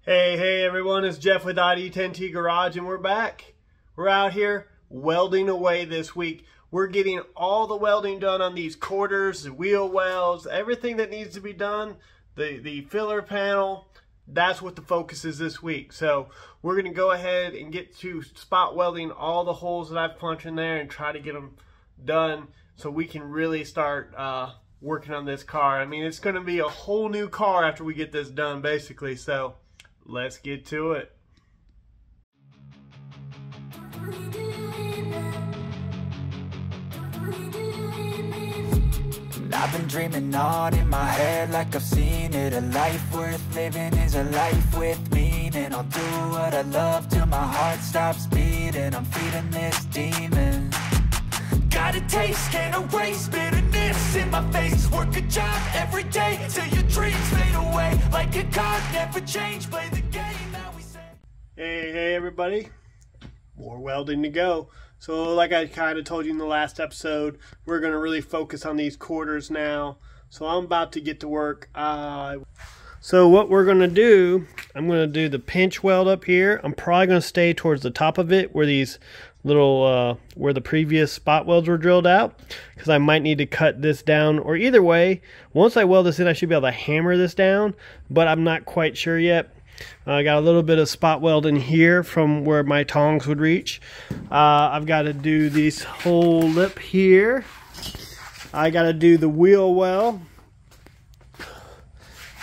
Hey everyone, it's Jeff with ID10T Garage and we're back. We're out here welding away this week. We're getting all the welding done on these quarters, the wheel welds, everything that needs to be done, the filler panel. That's what the focus is this week. So we're going to go ahead and get to spot welding all the holes that I've punched in there and try to get them done so we can really start working on this car. I mean, it's going to be a whole new car after we get this done basically. So let's get to it. I've been dreaming on in my head like I've seen it. A life worth living is a life with meaning. I'll do what I love till my heart stops beating. I'm feeding this demon. Got a taste, can't erase bitterness in my face. Work a job every day till your dreams fade away. Like a card, never change, play the game that we say. Hey everybody, more welding to go. So like I kind of told you in the last episode, we're going to really focus on these quarters now. So I'm about to get to work. So what we're going to do, I'm going to do the pinch weld up here. I'm probably going to stay towards the top of it where these little where the previous spot welds were drilled out, because I might need to cut this down, or either way, once I weld this in I should be able to hammer this down, but I'm not quite sure yet. I got a little bit of spot weld in here from where my tongs would reach. I've got to do this whole lip here. I got to do the wheel well.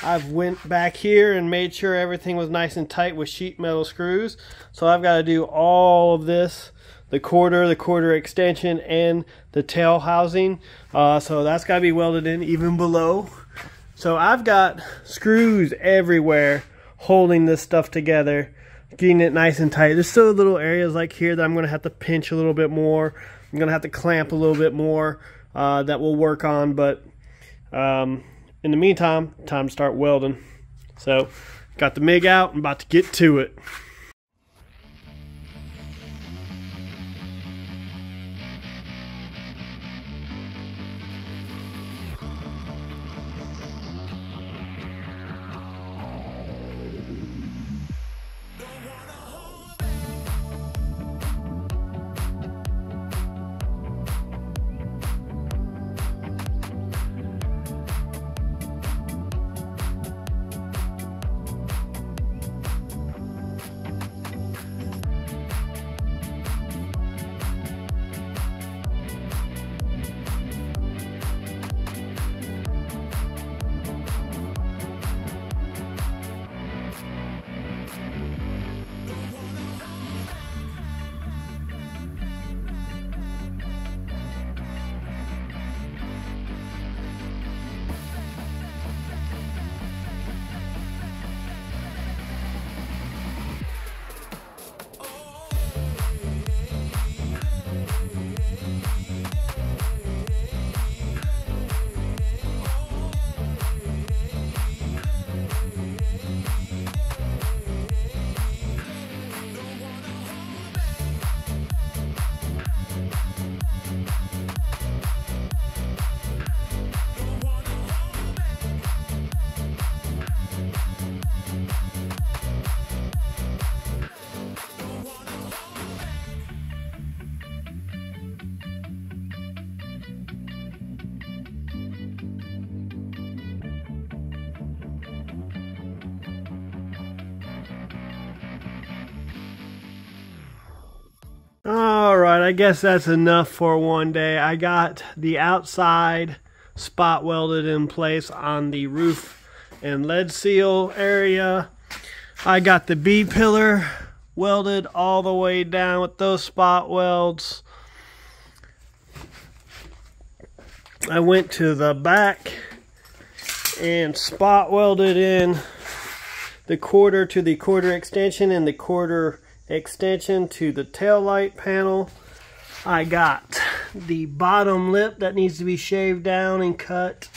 I've went back here and made sure everything was nice and tight with sheet metal screws. So I've got to do all of this, the quarter extension, and the tail housing. So that's got to be welded in even below. So I've got screws everywhere holding this stuff together, getting it nice and tight. There's still little areas like here that I'm going to have to pinch a little bit more. I'm going to have to clamp a little bit more that we'll work on. But in the meantime, time to start welding. So got the MIG out. I'm about to get to it. Alright, I guess that's enough for one day. I got the outside spot welded in place on the roof and lead seal area. I got the B pillar welded all the way down with those spot welds. I went to the back and spot welded in the quarter to the quarter extension and the quarter extension to the tail light panel. I got the bottom lip that needs to be shaved down and cut,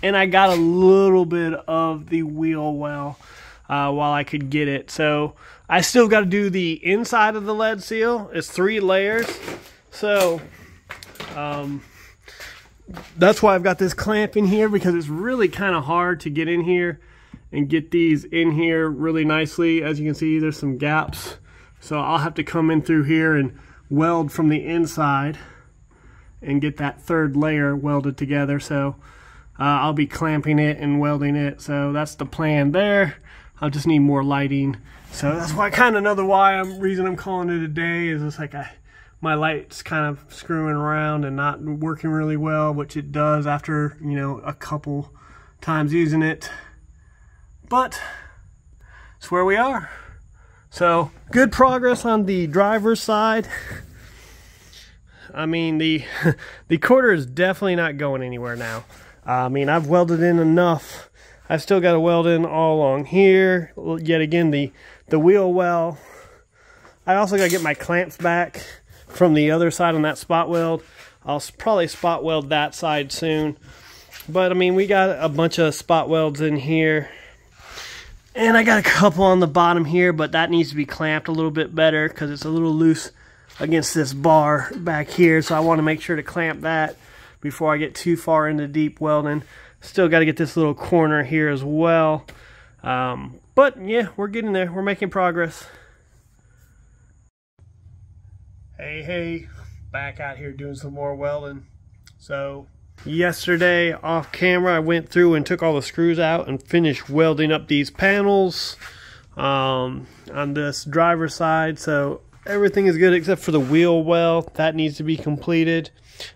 and I got a little bit of the wheel well while I could get it. So I still got to do the inside of the lead seal. It's 3 layers, so that's why I've got this clamp in here, because it's really kind of hard to get in here and get these in here really nicely. As you can see, there's some gaps. So I'll have to come in through here and weld from the inside and get that third layer welded together. So I'll be clamping it and welding it. So that's the plan there. I'll just need more lighting. So that's why reason I'm calling it a day is it's like my light's kind of screwing around and not working really well, which it does after, you know, a couple times using it. But it's where we are. So good progress on the driver's side. I mean, the quarter is definitely not going anywhere now. I mean, I've welded in enough. I've still got to weld in all along here. Yet again, the wheel well. I also got to get my clamps back from the other side on that spot weld. I'll probably spot weld that side soon. But I mean, we got a bunch of spot welds in here. And I got a couple on the bottom here, but that needs to be clamped a little bit better because it's a little loose against this bar back here. So I want to make sure to clamp that before I get too far into deep welding. Still got to get this little corner here as well. But yeah, we're getting there. We're making progress. Hey, back out here doing some more welding. So yesterday off camera I went through and took all the screws out and finished welding up these panels on this driver's side. So everything is good except for the wheel well. That needs to be completed.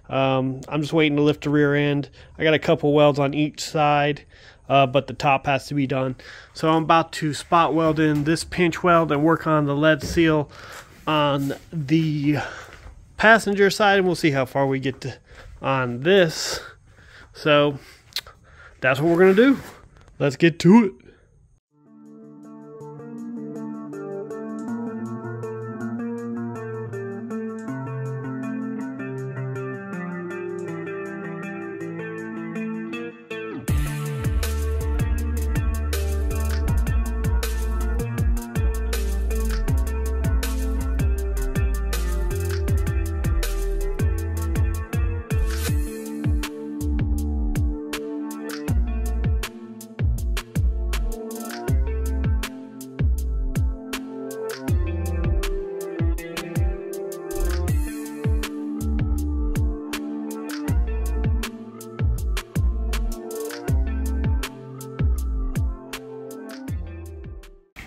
I'm just waiting to lift the rear end. I got a couple welds on each side, but the top has to be done. So I'm about to spot weld in this pinch weld and work on the lead seal on the passenger side, and we'll see how far we get to on this. So that's what we're gonna do. Let's get to it.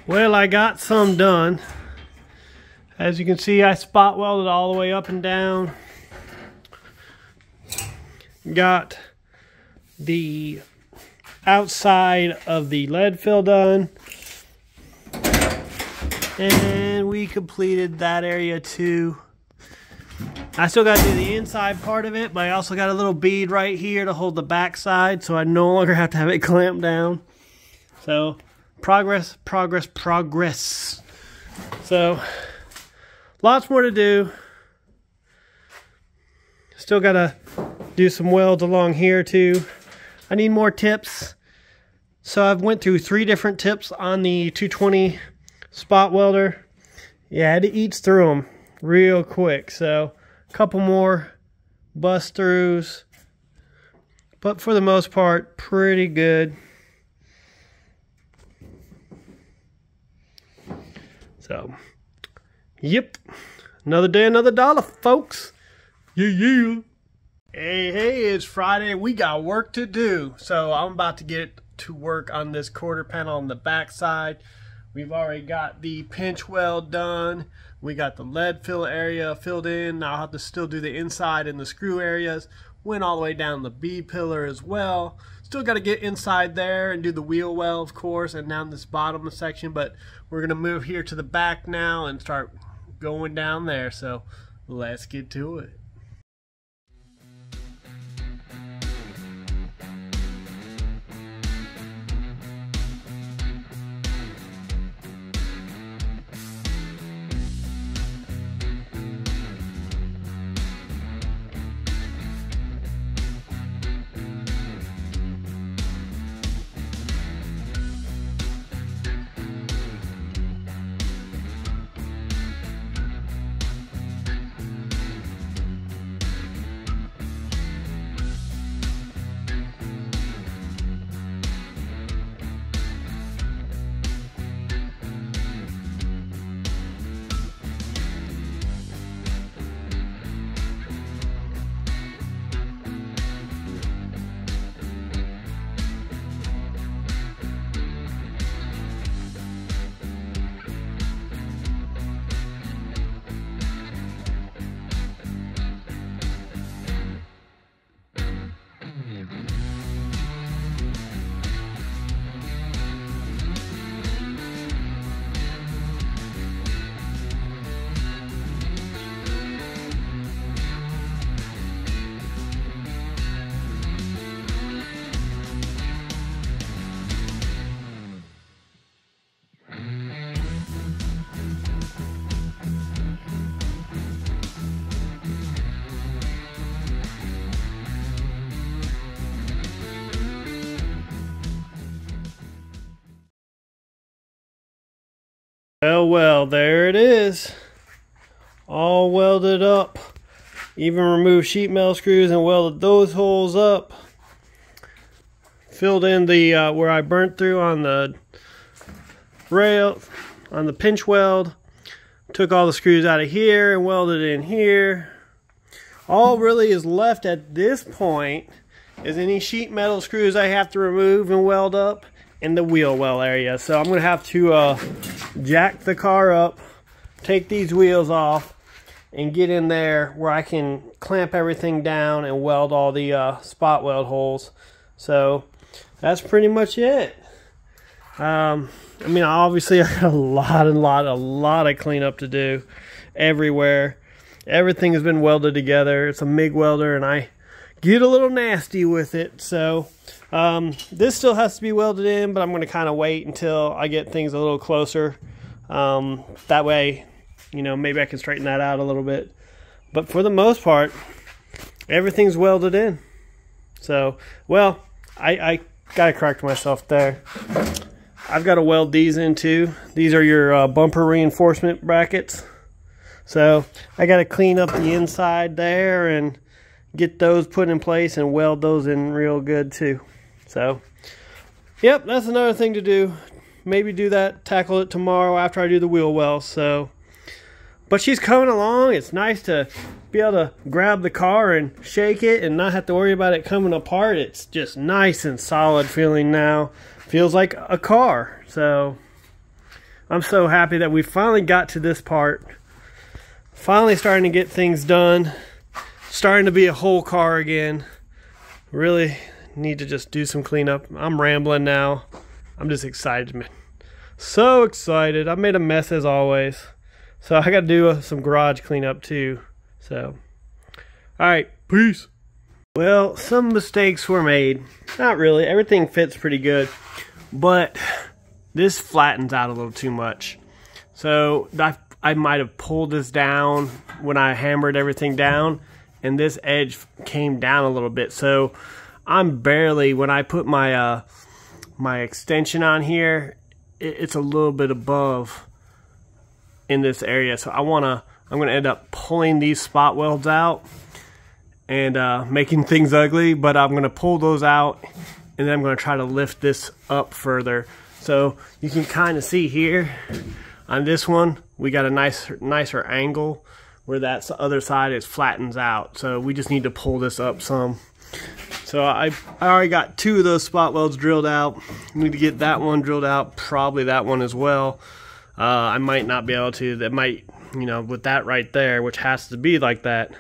Well, I got some done. As you can see, I spot welded all the way up and down. Got the outside of the lead fill done. And we completed that area too. I still got to do the inside part of it, but I also got a little bead right here to hold the back side, so I no longer have to have it clamped down. So progress. So lots more to do. Still gotta do some welds along here too. I need more tips. So I've went through 3 different tips on the 220 spot welder. Yeah, I had to eat through them real quick. So a couple more bust throughs, but for the most part, pretty good. So, yep, another day, another dollar, folks. Yeah. Hey, it's Friday. We got work to do. So I'm about to get to work on this quarter panel on the back side. We've already got the pinch weld done. We got the lead fill area filled in. Now I'll have to still do the inside and the screw areas. Went all the way down the B pillar as well. Still got to get inside there and do the wheel well, of course, and down this bottom section. But we're going to move here to the back now and start going down there. So let's get to it. weld. There it is. All welded up. Even removed sheet metal screws and welded those holes up. Filled in the where I burnt through on the rail, on the pinch weld. Took all the screws out of here and welded in here. All really is left at this point is any sheet metal screws I have to remove and weld up in the wheel well area. So I'm going to have to jack the car up, take these wheels off, and get in there where I can clamp everything down and weld all the spot weld holes. So that's pretty much it. I mean, obviously I got a lot of cleanup to do everywhere. Everything has been welded together. It's a MIG welder and I get a little nasty with it. So this still has to be welded in, but I'm going to kind of wait until I get things a little closer. That way, you know, maybe I can straighten that out a little bit. But for the most part, everything's welded in. So, well, I gotta correct myself there. I've got to weld these in too. These are your bumper reinforcement brackets. So I got to clean up the inside there and get those put in place and weld those in real good too. So, yep, that's another thing to do. Maybe do that, tackle it tomorrow after I do the wheel well. So, but she's coming along. It's nice to be able to grab the car and shake it and not have to worry about it coming apart. It's just nice and solid feeling now. Feels like a car. So I'm so happy that we finally got to this part. Finally starting to get things done. Starting to be a whole car again. Really need to just do some cleanup. I'm rambling now. I'm just excited, man. So excited. I made a mess as always. So I got to do some garage cleanup too. So, alright, peace. Well, some mistakes were made. Not really. Everything fits pretty good. But this flattens out a little too much. So I might have pulled this down when I hammered everything down. And this edge came down a little bit. So I'm barely, when I put my my extension on here, it's a little bit above in this area. So I'm gonna end up pulling these spot welds out and making things ugly, but I'm gonna pull those out and then I'm gonna try to lift this up further. So you can kind of see here on this one, we got a nicer angle where that other side is flattens out. So we just need to pull this up some. So I already got 2 of those spot welds drilled out. Need to get that one drilled out, probably that one as well. I might not be able to. That might, you know, with that right there, which has to be like that,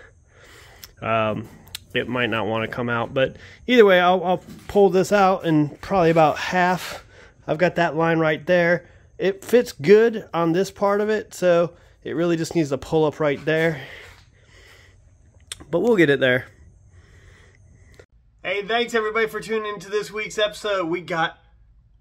it might not want to come out. But either way, I'll pull this out and probably about half. I've got that line right there. It fits good on this part of it, so it really just needs to pull up right there. But we'll get it there. Hey, thanks everybody for tuning into this week's episode. We got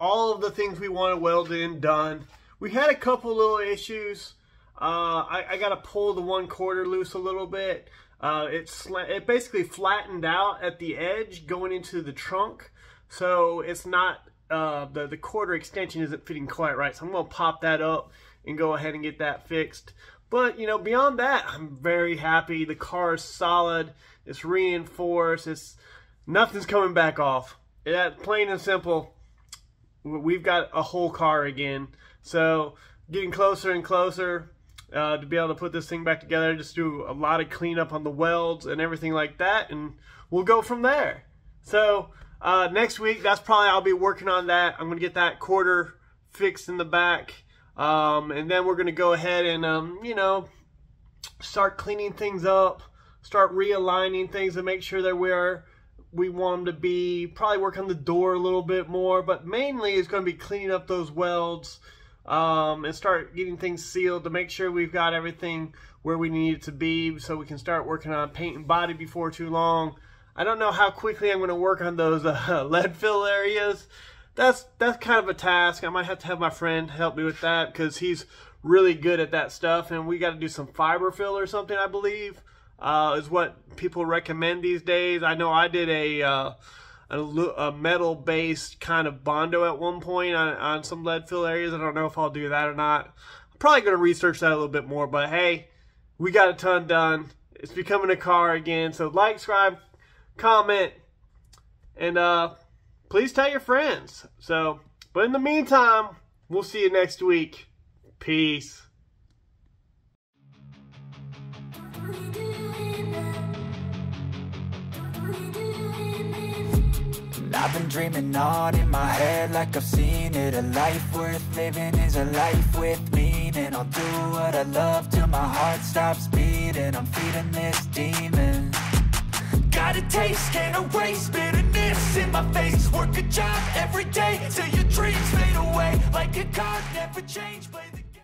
all of the things we want to weld in done. We had a couple little issues. I got to pull the 1/4 loose a little bit. It basically flattened out at the edge going into the trunk. So it's not, the quarter extension isn't fitting quite right. So I'm going to pop that up and go ahead and get that fixed. But, you know, beyond that, I'm very happy. The car is solid. It's reinforced. Nothing's coming back off. Plain and simple, we've got a whole car again. So getting closer and closer to be able to put this thing back together. Just do a lot of cleanup on the welds and everything like that, and we'll go from there. So next week, that's probably, I'll be working on that. I'm gonna get that quarter fixed in the back, and then we're gonna go ahead and you know, start cleaning things up, start realigning things to make sure that we want them to be. Probably work on the door a little bit more, but mainly it's going to be cleaning up those welds and start getting things sealed to make sure we've got everything where we need it to be, so we can start working on paint and body before too long. I don't know how quickly I'm going to work on those lead fill areas. That's kind of a task. I might have to have my friend help me with that because he's really good at that stuff, and we got to do some fiber fill or something, I believe. Is what people recommend these days. I know I did a metal-based kind of Bondo at one point on some lead fill areas. I don't know if I'll do that or not. I'll probably going to research that a little bit more. But hey, we got a ton done. It's becoming a car again. So like, subscribe, comment, and please tell your friends. So, but in the meantime, we'll see you next week. Peace. I've been dreaming on in my head like I've seen it. A life worth living is a life with meaning. I'll do what I love till my heart stops beating. I'm feeding this demon. Got a taste, can't erase bitterness in my face. Work a job every day till your dreams fade away. Like a card, never change, but